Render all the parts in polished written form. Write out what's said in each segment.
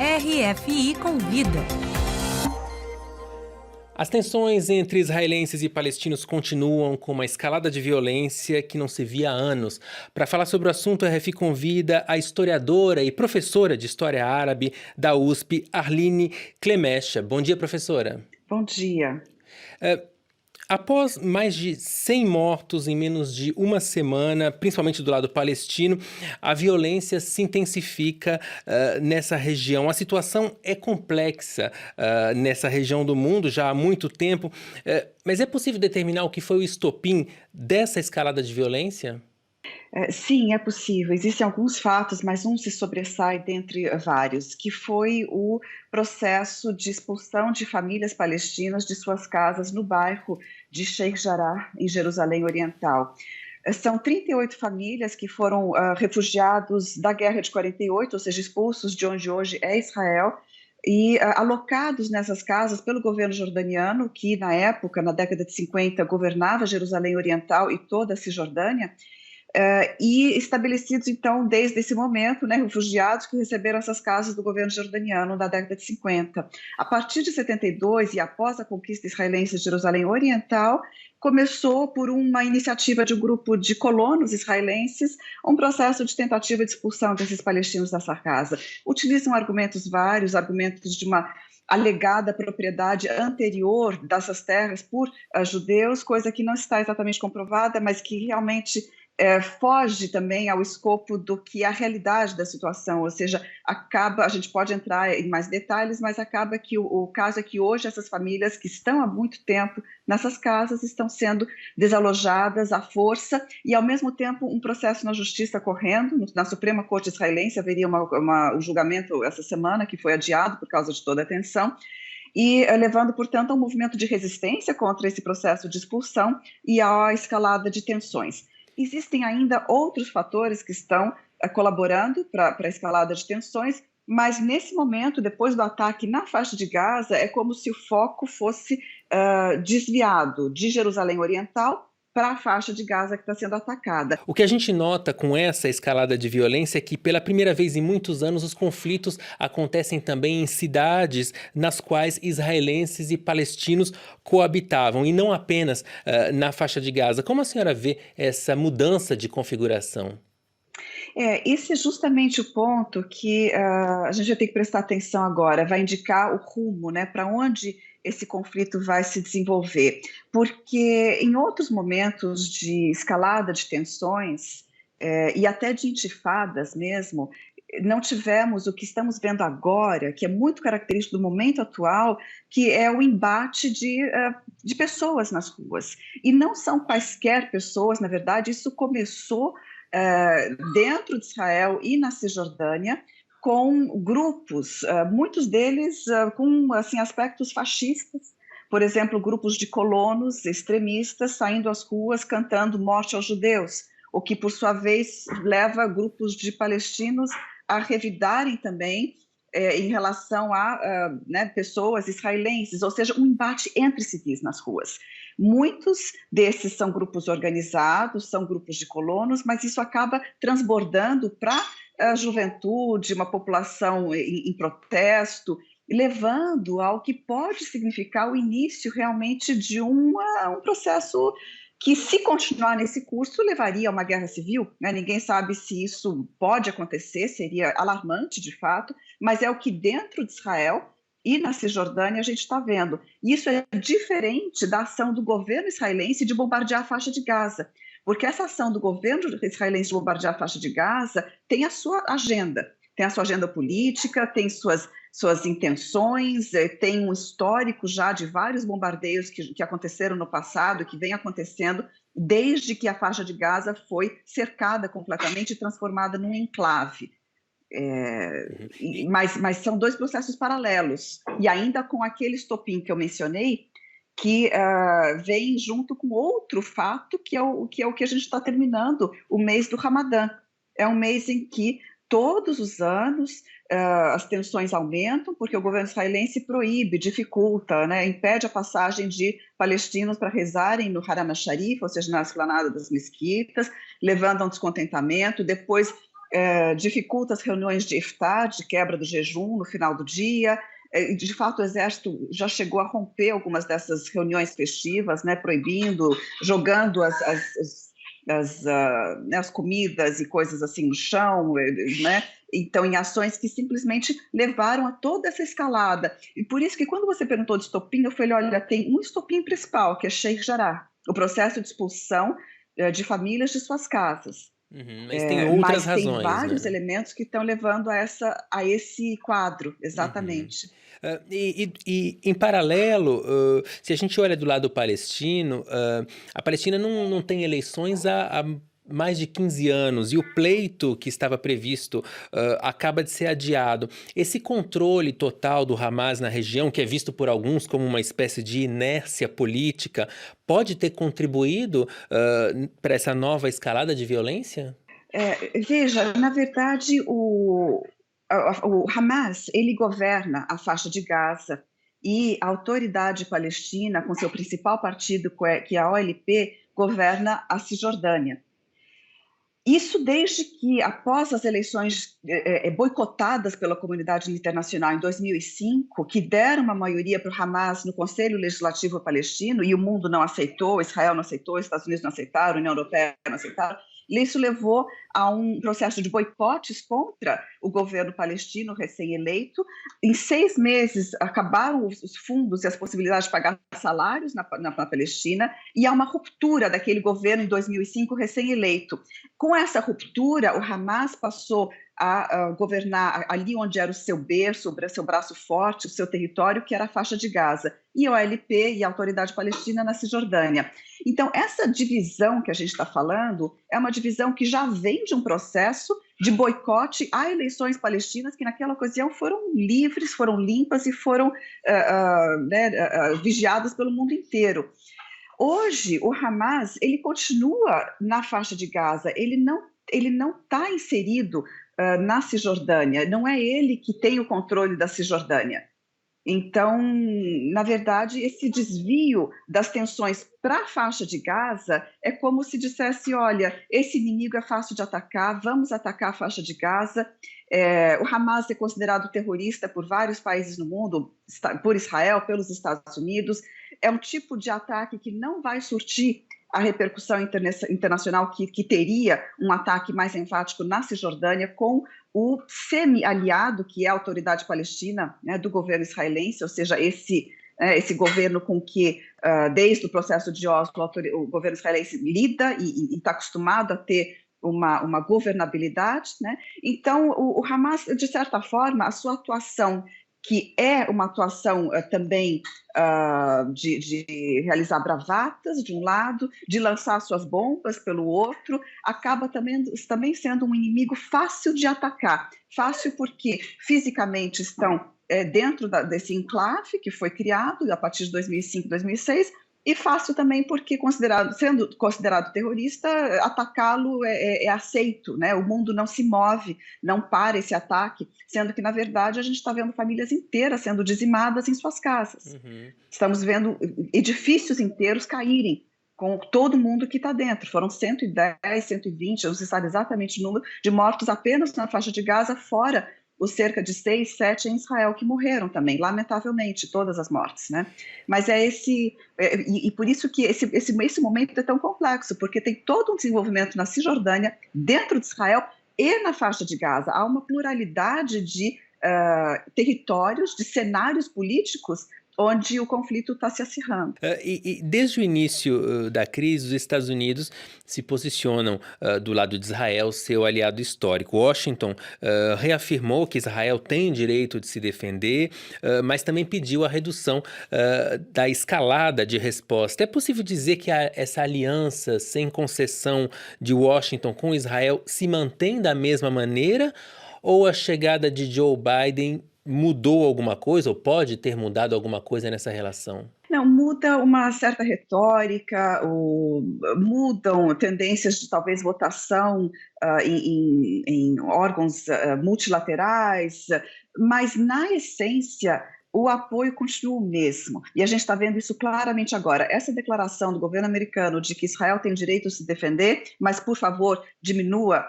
RFI Convida. As tensões entre israelenses e palestinos continuam com uma escalada de violência que não se via há anos. Para falar sobre o assunto, a RFI convida a historiadora e professora de História Árabe da USP, Arline Clemecha. Bom dia, professora. Bom dia. Após mais de 100 mortos em menos de uma semana, principalmente do lado palestino, a violência se intensifica nessa região. A situação é complexa nessa região do mundo já há muito tempo, mas é possível determinar o que foi o estopim dessa escalada de violência? Sim, é possível. Existem alguns fatos, mas um se sobressai dentre vários, que foi o processo de expulsão de famílias palestinas de suas casas no bairro de Sheikh Jarrah, em Jerusalém Oriental. São 38 famílias que foram refugiados da Guerra de 48, ou seja, expulsos de onde hoje é Israel, e alocados nessas casas pelo governo jordaniano, que na época, na década de 50, governava Jerusalém Oriental e toda a Cisjordânia, e estabelecidos, então, desde esse momento, né, refugiados que receberam essas casas do governo jordaniano na década de 50. A partir de 72, e após a conquista israelense de Jerusalém Oriental, começou por uma iniciativa de um grupo de colonos israelenses, um processo de tentativa de expulsão desses palestinos dessa casa. Utilizam argumentos vários, argumentos de uma alegada propriedade anterior dessas terras por judeus, coisa que não está exatamente comprovada, mas que realmente foge também ao escopo do que é a realidade da situação, ou seja, a gente pode entrar em mais detalhes, mas acaba que o caso é que hoje essas famílias que estão há muito tempo nessas casas estão sendo desalojadas à força e, ao mesmo tempo, um processo na justiça correndo. Na Suprema Corte israelense haveria um julgamento essa semana que foi adiado por causa de toda a tensão, e levando, portanto, a um movimento de resistência contra esse processo de expulsão e à escalada de tensões. Existem ainda outros fatores que estão colaborando para a escalada de tensões, mas nesse momento, depois do ataque na faixa de Gaza, é como se o foco fosse desviado de Jerusalém Oriental para a faixa de Gaza que está sendo atacada. O que a gente nota com essa escalada de violência é que, pela primeira vez em muitos anos, os conflitos acontecem também em cidades nas quais israelenses e palestinos coabitavam, e não apenas na faixa de Gaza. Como a senhora vê essa mudança de configuração? Esse é justamente o ponto que a gente vai ter que prestar atenção agora, vai indicar o rumo, né, para onde esse conflito vai se desenvolver. Porque em outros momentos de escalada de tensões, e até de intifadas mesmo, não tivemos o que estamos vendo agora, que é muito característico do momento atual, que é o embate de pessoas nas ruas. E não são quaisquer pessoas, na verdade, isso começou dentro de Israel e na Cisjordânia, com grupos, muitos deles com assim, aspectos fascistas, por exemplo, grupos de colonos extremistas saindo às ruas cantando morte aos judeus, o que, por sua vez, leva grupos de palestinos a revidarem também em relação a pessoas israelenses, ou seja, um embate entre civis nas ruas. Muitos desses são grupos organizados, são grupos de colonos, mas isso acaba transbordando para a juventude, uma população em protesto, levando ao que pode significar o início realmente de um processo que, se continuar nesse curso, levaria a uma guerra civil, né? Ninguém sabe se isso pode acontecer, seria alarmante de fato, mas é o que dentro de Israel e na Cisjordânia a gente está vendo. Isso é diferente da ação do governo israelense de bombardear a faixa de Gaza, porque essa ação do governo israelense de bombardear a faixa de Gaza tem a sua agenda política, tem suas intenções, tem um histórico já de vários bombardeios que aconteceram no passado, que vem acontecendo desde que a faixa de Gaza foi cercada completamente e transformada num enclave. Mas são dois processos paralelos, e ainda com aquele estopim que eu mencionei, que vem junto com outro fato, que é o que a gente está terminando, o mês do Ramadã. É um mês em que todos os anos as tensões aumentam, porque o governo israelense proíbe, dificulta, né, impede a passagem de palestinos para rezarem no Haram al-Sharif, ou seja, na esplanada das mesquitas, levando a um descontentamento. Depois dificulta as reuniões de iftar, de quebra do jejum no final do dia. De fato, o exército já chegou a romper algumas dessas reuniões festivas, né, proibindo, jogando né, as comidas e coisas assim no chão, né? Então, em ações que simplesmente levaram a toda essa escalada. E por isso que quando você perguntou de estopim, eu falei, olha, tem um estopim principal, que é Sheikh Jarrah, o processo de expulsão de famílias de suas casas. Uhum, mas tem outras Mas tem razões, vários né? elementos que estão levando a esse quadro, Uhum. exatamente. Em paralelo, se a gente olha do lado palestino, a Palestina não tem eleições há mais de 15 anos e o pleito que estava previsto acaba de ser adiado. Esse controle total do Hamas na região, que é visto por alguns como uma espécie de inércia política, pode ter contribuído para essa nova escalada de violência? Veja, na verdade, o Hamas, ele governa a faixa de Gaza e a autoridade palestina, com seu principal partido, que é a OLP, governa a Cisjordânia. Isso desde que, após as eleições boicotadas pela comunidade internacional em 2005, que deram uma maioria para o Hamas no Conselho Legislativo Palestino, e o mundo não aceitou, Israel não aceitou, os Estados Unidos não aceitaram, a União Europeia não aceitaram, isso levou a um processo de boicotes contra o governo palestino recém-eleito. Em 6 meses, acabaram os fundos e as possibilidades de pagar salários na Palestina, e há uma ruptura daquele governo em 2005 recém-eleito. Com essa ruptura, o Hamas passou a governar ali onde era o seu berço, o seu braço forte, o seu território, que era a faixa de Gaza, e a OLP e a Autoridade Palestina na Cisjordânia. Então, essa divisão que a gente está falando é uma divisão que já vem de um processo de boicote a eleições palestinas que naquela ocasião foram livres, foram limpas e foram vigiadas pelo mundo inteiro. Hoje, o Hamas, ele continua na faixa de Gaza, ele não está inserido na Cisjordânia, não é ele que tem o controle da Cisjordânia. Então, na verdade, esse desvio das tensões para a faixa de Gaza é como se dissesse, olha, esse inimigo é fácil de atacar, vamos atacar a faixa de Gaza. O Hamas é considerado terrorista por vários países no mundo, por Israel, pelos Estados Unidos. É um tipo de ataque que não vai surtir a repercussão internacional que teria um ataque mais enfático na Cisjordânia com o semi-aliado, que é a Autoridade Palestina, né, do governo israelense, ou seja, esse governo com que, desde o processo de Oslo, o governo israelense lida e está acostumado a ter uma governabilidade, né? Então, o Hamas, de certa forma, a sua atuação, que é uma atuação também de realizar bravatas, de um lado, de lançar suas bombas pelo outro, acaba também sendo um inimigo fácil de atacar. Fácil porque fisicamente estão dentro desse enclave que foi criado a partir de 2005, 2006, e fácil também porque, sendo considerado terrorista, atacá-lo é aceito, né? O mundo não se move, não para esse ataque, sendo que, na verdade, a gente está vendo famílias inteiras sendo dizimadas em suas casas. Uhum. Estamos vendo edifícios inteiros caírem com todo mundo que está dentro. Foram 110, 120, não se sabe exatamente o número de mortos apenas na faixa de Gaza, fora os cerca de 6, 7 em Israel que morreram também, lamentavelmente, todas as mortes, né? Mas e por isso que esse momento é tão complexo, porque tem todo um desenvolvimento na Cisjordânia, dentro de Israel e na faixa de Gaza. Há uma pluralidade de territórios, de cenários políticos onde o conflito está se acirrando. E desde o início da crise, os Estados Unidos se posicionam do lado de Israel, seu aliado histórico. Washington reafirmou que Israel tem direito de se defender, mas também pediu a redução da escalada de resposta. É possível dizer que essa aliança sem concessão de Washington com Israel se mantém da mesma maneira? Ou a chegada de Joe Biden mudou alguma coisa, ou pode ter mudado alguma coisa nessa relação? Não, muda uma certa retórica, mudam tendências de talvez votação em órgãos multilaterais, mas na essência o apoio continua o mesmo. E a gente está vendo isso claramente agora. Essa declaração do governo americano de que Israel tem o direito de se defender, mas, por favor, diminua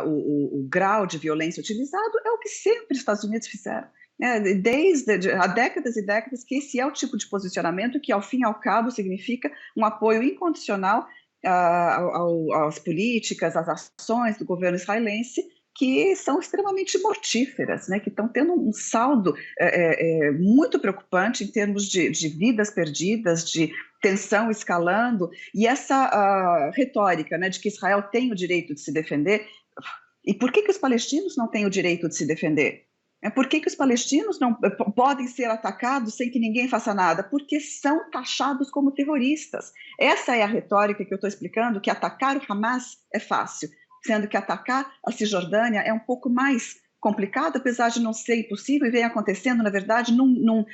o grau de violência utilizado, é o que sempre os Estados Unidos fizeram. Desde há décadas e décadas que esse é o tipo de posicionamento que, ao fim e ao cabo, significa um apoio incondicional às políticas, às ações do governo israelense, que são extremamente mortíferas, né, que estão tendo um saldo muito preocupante em termos de vidas perdidas, de tensão escalando, e essa retórica, né, de que Israel tem o direito de se defender. E por que os palestinos não têm o direito de se defender? Por que os palestinos não podem ser atacados sem que ninguém faça nada? Porque são taxados como terroristas. Essa é a retórica que eu estou explicando, que atacar o Hamas é fácil, sendo que atacar a Cisjordânia é um pouco mais complicado, apesar de não ser impossível, e vem acontecendo, na verdade, num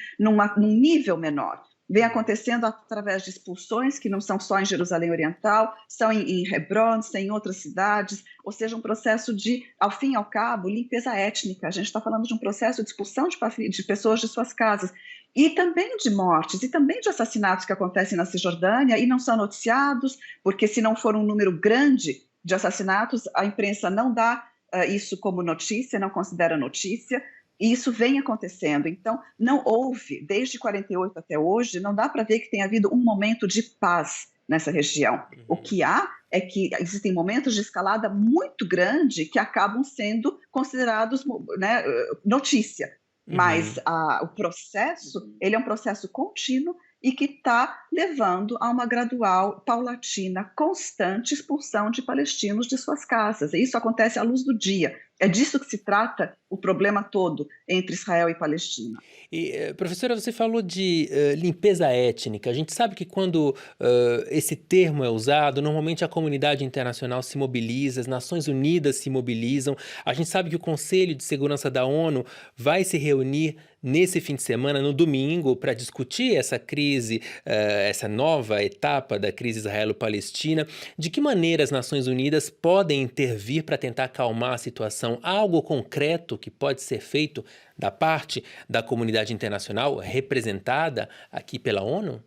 nível menor. Vem acontecendo através de expulsões, que não são só em Jerusalém Oriental, são em Hebron, são em outras cidades, ou seja, um processo de, ao fim e ao cabo, limpeza étnica. A gente está falando de um processo de expulsão de pessoas de suas casas, e também de mortes, e também de assassinatos que acontecem na Cisjordânia e não são noticiados, porque se não for um número grande de assassinatos, a imprensa não dá isso como notícia, não considera notícia. E isso vem acontecendo. Então, não houve, desde 48 até hoje, não dá para ver que tenha havido um momento de paz nessa região. O que há é que existem momentos de escalada muito grande que acabam sendo considerados, né, notícia. Mas Uhum. o processo, ele é um processo contínuo e que está levando a uma gradual, paulatina, constante expulsão de palestinos de suas casas. E isso acontece à luz do dia. É disso que se trata o problema todo entre Israel e Palestina. E, professora, você falou de limpeza étnica. A gente sabe que quando esse termo é usado, normalmente a comunidade internacional se mobiliza, as Nações Unidas se mobilizam. A gente sabe que o Conselho de Segurança da ONU vai se reunir nesse fim de semana, no domingo, para discutir essa crise, essa nova etapa da crise israelo-palestina. De que maneira as Nações Unidas podem intervir para tentar acalmar a situação? Há algo concreto que pode ser feito da parte da comunidade internacional representada aqui pela ONU?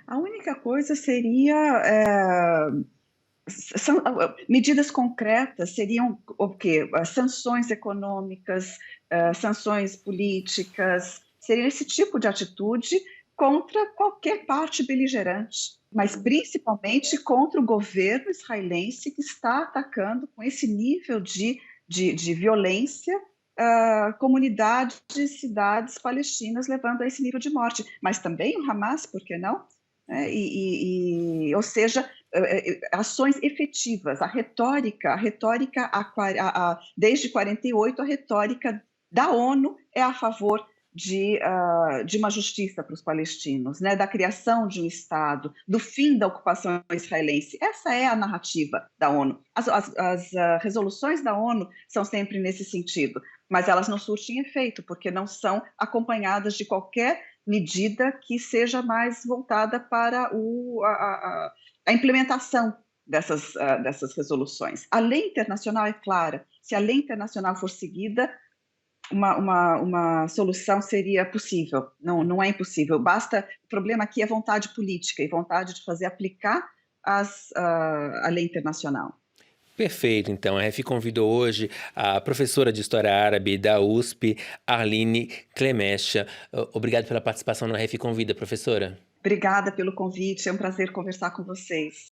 A única coisa seria medidas concretas, seriam o quê? Sanções econômicas, sanções políticas, seria esse tipo de atitude contra qualquer parte beligerante, mas principalmente contra o governo israelense que está atacando com esse nível de violência comunidades, cidades palestinas, levando a esse nível de morte. Mas também o Hamas, por que não? Ou seja, ações efetivas. A retórica desde 48, a retórica da ONU é a favor de uma justiça para os palestinos, né, da criação de um Estado, do fim da ocupação israelense. Essa é a narrativa da ONU. As resoluções da ONU são sempre nesse sentido, mas elas não surtem efeito, porque não são acompanhadas de qualquer medida que seja mais voltada para a implementação dessas resoluções. A lei internacional é clara. Se a lei internacional for seguida, uma solução seria possível. Não, não é impossível. O problema aqui é vontade política e vontade de fazer aplicar a lei internacional. Perfeito, então. A RF convidou hoje a professora de História Árabe da USP, Arline Clemecha. Obrigado pela participação no RF Convida, professora. Obrigada pelo convite, é um prazer conversar com vocês.